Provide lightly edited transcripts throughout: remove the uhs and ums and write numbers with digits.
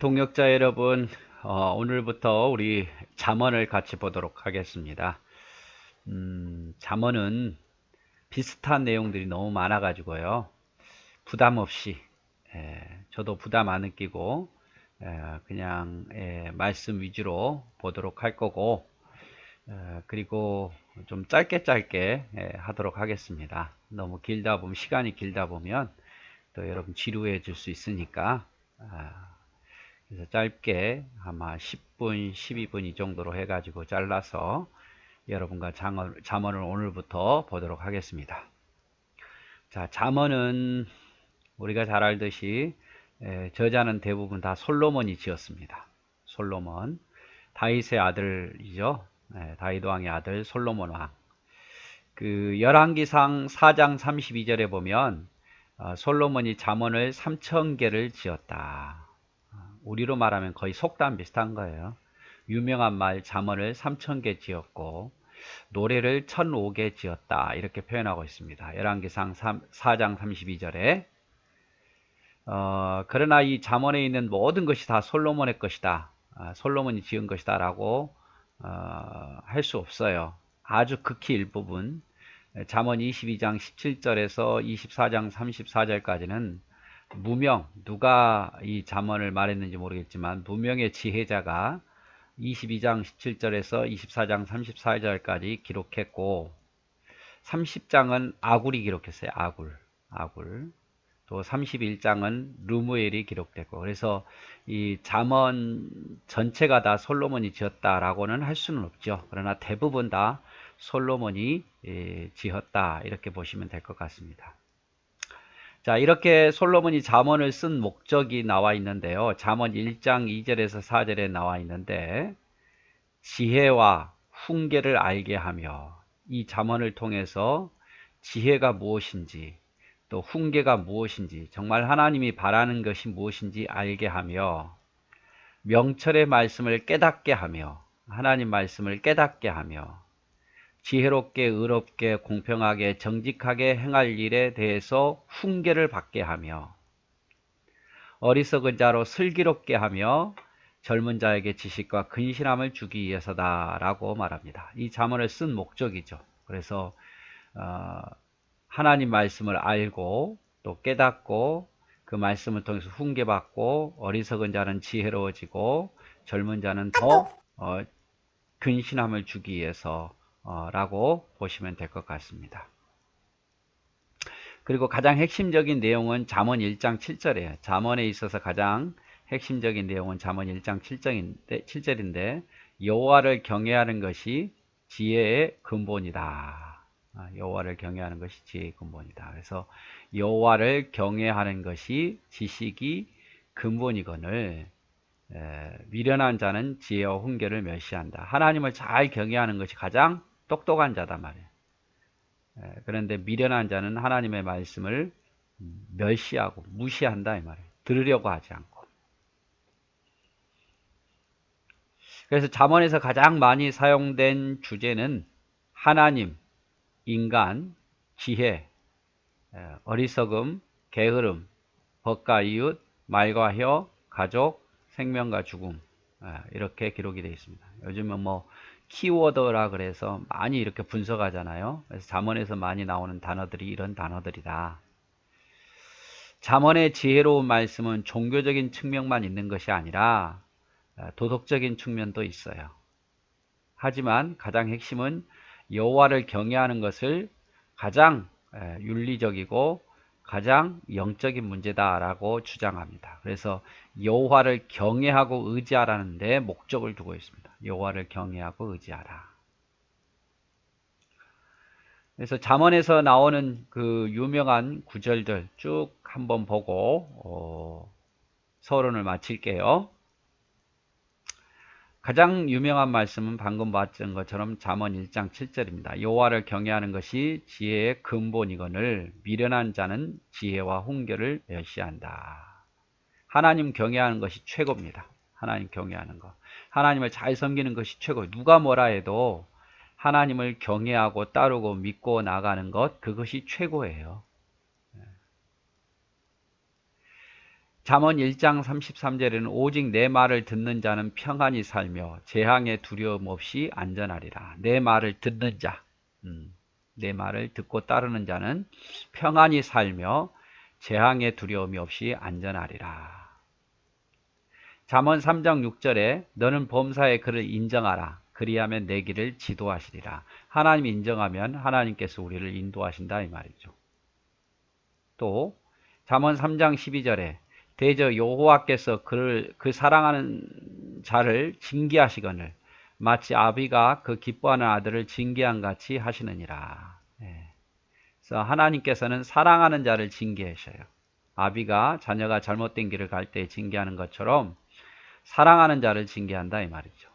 동역자 여러분, 오늘부터 우리 잠언을 같이 보도록 하겠습니다. 잠언은 비슷한 내용들이 너무 많아가지고요. 부담 없이, 저도 부담 안 느끼고, 그냥 말씀 위주로 보도록 할 거고, 그리고 좀 짧게 하도록 하겠습니다. 너무 길다 보면, 시간이 길다 보면 또 여러분 지루해 질 수 있으니까, 그래서 짧게 아마 10분, 12분 이 정도로 해가지고 잘라서 여러분과 잠언을 오늘부터 보도록 하겠습니다. 자, 잠언은 우리가 잘 알듯이 저자는 대부분 다 솔로몬이 지었습니다. 솔로몬, 다윗의 아들이죠. 다윗 왕의 아들 솔로몬 왕. 그 열왕기상 4장 32절에 보면 솔로몬이 잠언을 3,000개를 지었다. 우리로 말하면 거의 속담 비슷한 거예요. 유명한 말 잠언을 3,000개 지었고 노래를 1,005개 지었다. 이렇게 표현하고 있습니다. 열왕기상 4장 32절에 그러나 이 잠언에 있는 모든 것이 다 솔로몬의 것이다. 솔로몬이 지은 것이다 라고 할 수 없어요. 아주 극히 일부분 잠언 22장 17절에서 24장 34절까지는 무명, 누가 이 잠언을 말했는지 모르겠지만 무명의 지혜자가 22장 17절에서 24장 34절까지 기록했고 30장은 아굴이 기록했어요. 아굴. 또 31장은 르무엘이 기록됐고 그래서 이 잠언 전체가 다 솔로몬이 지었다라고는 할 수는 없죠. 그러나 대부분 다 솔로몬이 지었다 이렇게 보시면 될 것 같습니다. 자, 이렇게 솔로몬이 잠언을 쓴 목적이 나와 있는데요. 잠언 1장 2절에서 4절에 나와 있는데 지혜와 훈계를 알게 하며 이 잠언을 통해서 지혜가 무엇인지 또 훈계가 무엇인지 정말 하나님이 바라는 것이 무엇인지 알게 하며 명철의 말씀을 깨닫게 하며 하나님 말씀을 깨닫게 하며 지혜롭게 의롭게 공평하게 정직하게 행할 일에 대해서 훈계를 받게 하며 어리석은 자로 슬기롭게 하며 젊은 자에게 지식과 근신함을 주기 위해서다 라고 말합니다. 이 잠언을 쓴 목적이죠. 그래서 하나님 말씀을 알고 또 깨닫고 그 말씀을 통해서 훈계받고 어리석은 자는 지혜로워지고 젊은 자는 더 근신함을 주기 위해서 라고 보시면 될 것 같습니다. 그리고 가장 핵심적인 내용은 잠언 1장 7절이에요. 잠언에 있어서 가장 핵심적인 내용은 잠언 1장 7절인데 여호와를 경외하는 것이 지혜의 근본이다. 여호와를 경외하는 것이 지혜의 근본이다. 그래서 여호와를 경외하는 것이 지식이 근본이거늘 미련한 자는 지혜와 훈계를 멸시한다. 하나님을 잘 경외하는 것이 가장 똑똑한 자다 말이에요. 그런데 미련한 자는 하나님의 말씀을 멸시하고 무시한다 이 말이에요. 들으려고 하지 않고. 그래서 잠언에서 가장 많이 사용된 주제는 하나님, 인간, 지혜, 어리석음, 게으름, 법과 이웃, 말과 혀, 가족, 생명과 죽음 이렇게 기록이 되어 있습니다. 요즘은 뭐 키워드라 그래서 많이 이렇게 분석하잖아요. 그래서 잠언에서 많이 나오는 단어들이 이런 단어들이다. 잠언의 지혜로운 말씀은 종교적인 측면만 있는 것이 아니라 도덕적인 측면도 있어요. 하지만 가장 핵심은 여호와를 경외하는 것을 가장 윤리적이고 가장 영적인 문제다라고 주장합니다. 그래서 여호와를 경외하고 의지하라는 데 목적을 두고 있습니다. 여호와를 경외하고 의지하라. 그래서 잠언에서 나오는 그 유명한 구절들 쭉 한번 보고 서론을 마칠게요. 가장 유명한 말씀은 방금 봤던 것처럼 잠언 1장 7절입니다. 여호와를 경외하는 것이 지혜의 근본이거늘 미련한 자는 지혜와 훈계를 멸시한다. 하나님 경외하는 것이 최고입니다. 하나님 경외하는 것. 하나님을 잘 섬기는 것이 최고. 누가 뭐라 해도 하나님을 경외하고 따르고 믿고 나가는 것, 그것이 최고예요. 잠언 1장 33절에는 오직 내 말을 듣는 자는 평안히 살며 재앙에 두려움 없이 안전하리라. 내 말을 듣는 자, 내 말을 듣고 따르는 자는 평안히 살며 재앙에 두려움이 없이 안전하리라. 잠언 3장 6절에 너는 범사의 그를 인정하라. 그리하면 내 길을 지도하시리라. 하나님 인정하면 하나님께서 우리를 인도하신다 이 말이죠. 또 잠언 3장 12절에 대저 여호와께서 그 사랑하는 자를 징계하시거늘 마치 아비가 그 기뻐하는 아들을 징계한 같이 하시느니라. 그래서 하나님께서는 사랑하는 자를 징계하셔요. 아비가 자녀가 잘못된 길을 갈 때 징계하는 것처럼 사랑하는 자를 징계한다 이 말이죠.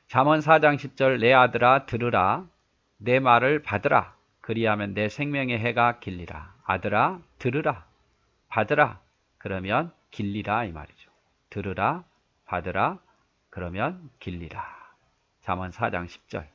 잠언 4장 10절 내 아들아 들으라 내 말을 받으라 그리하면 내 생명의 해가 길리라. 아들아 들으라 받으라 그러면 길리라 이 말이죠. 들으라 받으라 그러면 길리라. 잠언 4장 10절.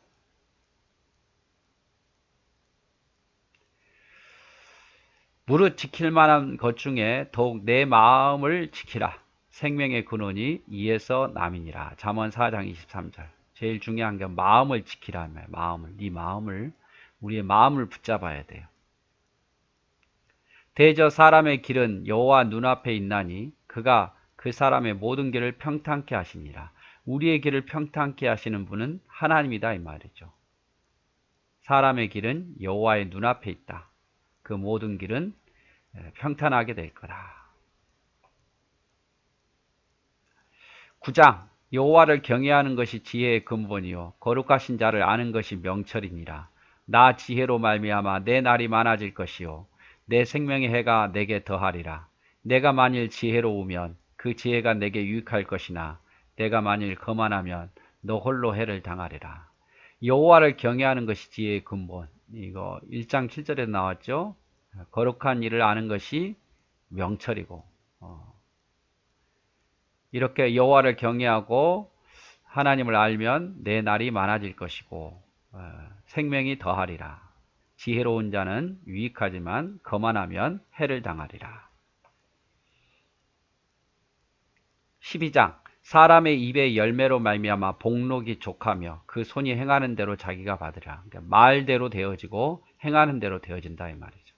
무릇 지킬 만한 것 중에 더욱 내 마음을 지키라. 생명의 근원이 이에서 남이니라. 잠언 4장 23절. 제일 중요한 게 마음을 지키라며. 네 마음을 우리의 마음을 붙잡아야 돼요. 대저 사람의 길은 여호와 눈앞에 있나니 그가 그 사람의 모든 길을 평탄케 하시니라. 우리의 길을 평탄케 하시는 분은 하나님이다 이 말이죠. 사람의 길은 여호와의 눈앞에 있다. 그 모든 길은 평탄하게 될 거라. 9장 여호와를 경외하는 것이 지혜의 근본이요 거룩하신 자를 아는 것이 명철이니라. 나 지혜로 말미암아 내 날이 많아질 것이요 내 생명의 해가 내게 더하리라. 내가 만일 지혜로우면 그 지혜가 내게 유익할 것이나 내가 만일 거만하면 너 홀로 해를 당하리라. 여호와를 경외하는 것이 지혜의 근본. 이거 1장 7절에 나왔죠. 거룩한 일을 아는 것이 명철이고 이렇게 여호와를 경외하고 하나님을 알면 내 날이 많아질 것이고 생명이 더하리라. 지혜로운 자는 유익하지만 거만하면 해를 당하리라. 12장 사람의 입의 열매로 말미암아 복록이 족하며 그 손이 행하는 대로 자기가 받으라. 그러니까 말대로 되어지고 행하는 대로 되어진다 이 말이죠.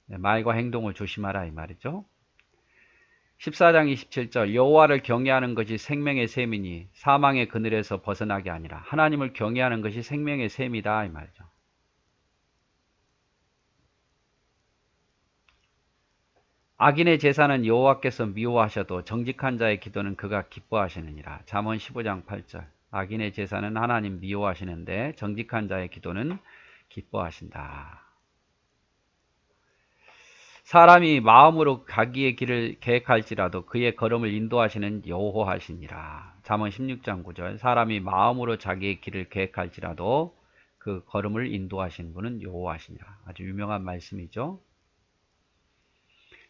말과 행동을 조심하라 이 말이죠. 14장 27절 여호와를 경외하는 것이 생명의 셈이니 사망의 그늘에서 벗어나게 아니라. 하나님을 경외하는 것이 생명의 셈이다 이 말이죠. 악인의 제사는 여호와께서 미워하셔도 정직한 자의 기도는 그가 기뻐하시느니라. 잠언 15장 8절 악인의 제사는 하나님 미워하시는데 정직한 자의 기도는 기뻐하신다. 사람이 마음으로 자기의 길을 계획할지라도 그의 걸음을 인도하시는 여호와시니라. 잠언 16장 9절 사람이 마음으로 자기의 길을 계획할지라도 그 걸음을 인도하시는 분은 여호와시니라. 아주 유명한 말씀이죠.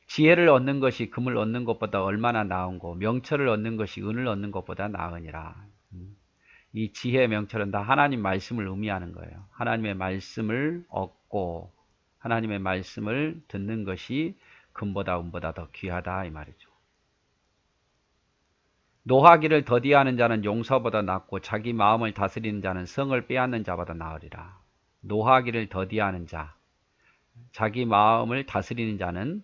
지혜를 얻는 것이 금을 얻는 것보다 얼마나 나은고 명철을 얻는 것이 은을 얻는 것보다 나으니라. 이 지혜 명철은 다 하나님 말씀을 의미하는 거예요. 하나님의 말씀을 얻고 하나님의 말씀을 듣는 것이 금보다 은보다 더 귀하다 이 말이죠. 노하기를 더디하는 자는 용서보다 낫고 자기 마음을 다스리는 자는 성을 빼앗는 자보다 나으리라. 노하기를 더디하는 자, 자기 마음을 다스리는 자는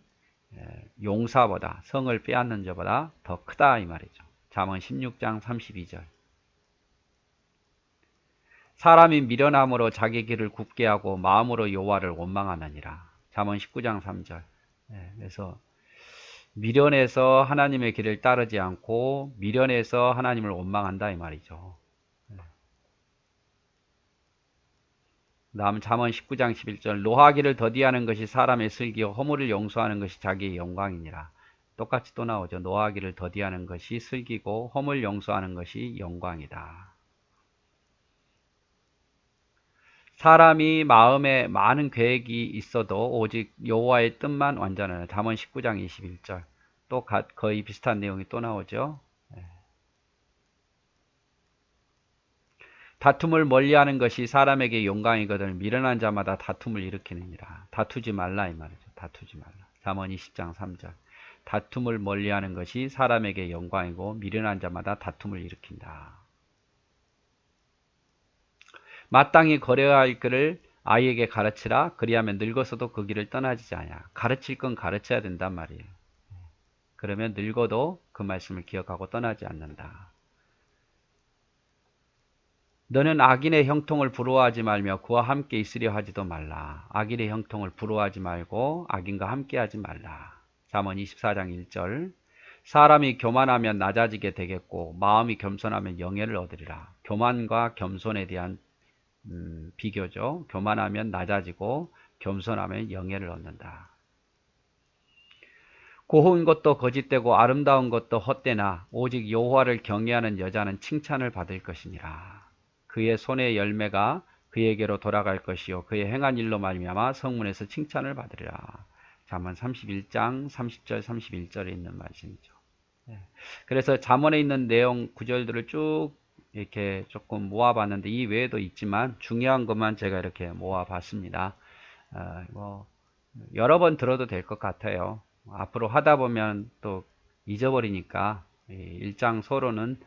용사보다 성을 빼앗는 자보다 더 크다 이 말이죠. 잠언 16장 32절 사람이 미련함으로 자기 길을 굽게 하고 마음으로 여호와를 원망하느니라. 잠언 19장 3절 그래서 미련해서 하나님의 길을 따르지 않고 미련해서 하나님을 원망한다 이 말이죠. 다음 잠언 19장 11절 노하기를 더디하는 것이 사람의 슬기요 허물을 용서하는 것이 자기의 영광이니라. 똑같이 또 나오죠. 노하기를 더디하는 것이 슬기고 허물 용서하는 것이 영광이다. 사람이 마음에 많은 계획이 있어도 오직 여호와의 뜻만 완전하라. 잠언 19장 21절 또 거의 비슷한 내용이 또 나오죠. 다툼을 멀리하는 것이 사람에게 영광이거든 미련한 자마다 다툼을 일으키느니라. 다투지 말라 이 말이죠. 다투지 말라. 잠언 20장 3절. 다툼을 멀리하는 것이 사람에게 영광이고 미련한 자마다 다툼을 일으킨다. 마땅히 거래해야 할 글을 아이에게 가르치라. 그리하면 늙어서도 그 길을 떠나지 않냐. 가르칠 건 가르쳐야 된단 말이에요. 그러면 늙어도 그 말씀을 기억하고 떠나지 않는다. 너는 악인의 형통을 부러워하지 말며 그와 함께 있으려 하지도 말라. 악인의 형통을 부러워하지 말고 악인과 함께 하지 말라. 잠언 24장 1절. 사람이 교만하면 낮아지게 되겠고 마음이 겸손하면 영예를 얻으리라. 교만과 겸손에 대한 비교죠. 교만하면 낮아지고 겸손하면 영예를 얻는다. 고운 것도 거짓되고 아름다운 것도 헛되나 오직 여호와를 경외하는 여자는 칭찬을 받을 것이니라. 그의 손의 열매가 그에게로 돌아갈 것이요 그의 행한 일로 말미암아 성문에서 칭찬을 받으리라. 잠언 31장 30절 31절에 있는 말씀이죠. 그래서 잠언에 있는 내용 구절들을 쭉 이렇게 조금 모아봤는데 이 외에도 있지만 중요한 것만 제가 이렇게 모아봤습니다. 여러 번 들어도 될 것 같아요. 앞으로 하다 보면 또 잊어버리니까 1장 서론은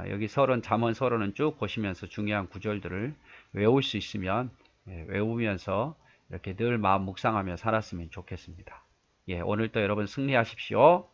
여기 서론, 잠언 서론은 쭉 보시면서 중요한 구절들을 외울 수 있으면 외우면서 이렇게 늘 마음 묵상하며 살았으면 좋겠습니다. 오늘도 여러분 승리하십시오.